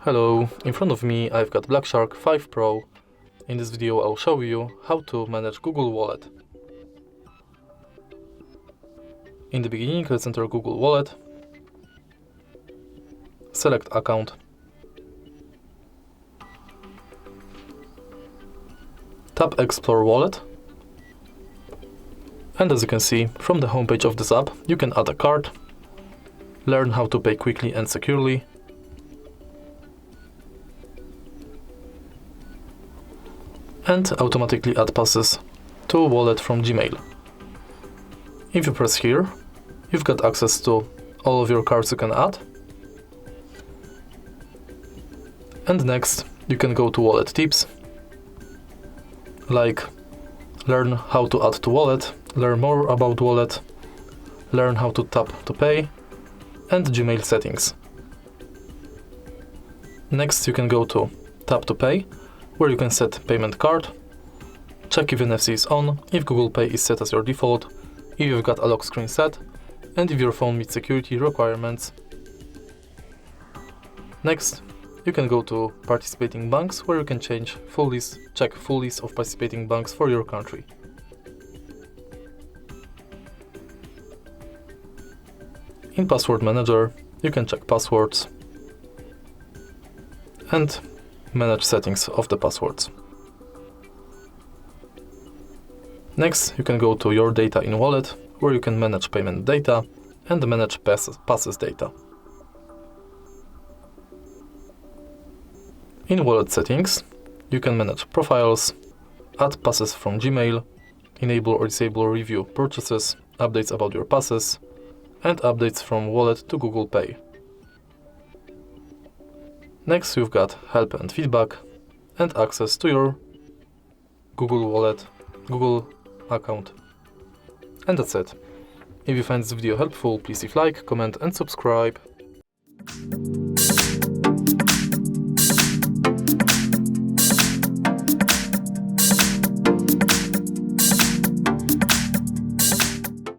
Hello, in front of me I've got Black Shark 5 Pro. In this video I'll show you how to manage Google Wallet. In the beginning, let's enter Google Wallet, select account, tap Explore Wallet, and as you can see from the homepage of this app, you can add a card, learn how to pay quickly and securely, and automatically add passes to a wallet from Gmail. If you press here, you've got access to all of your cards you can add. And next, you can go to wallet tips, like learn how to add to wallet, learn more about wallet, learn how to tap to pay, and Gmail settings. Next, you can go to tap to pay, where you can set payment card, check if NFC is on, if Google Pay is set as your default, if you've got a lock screen set, and if your phone meets security requirements. Next, you can go to participating banks, where you can check full list of participating banks for your country. In Password Manager, you can check passwords and manage settings of the passwords. Next, you can go to Your Data in Wallet, where you can manage payment data and manage passes data. In Wallet Settings, you can manage profiles, add passes from Gmail, enable or disable review purchases, updates about your passes, and updates from Wallet to Google Pay. Next, you've got help and feedback, and access to your Google Wallet, Google account. And that's it. If you find this video helpful, please leave like, comment and subscribe.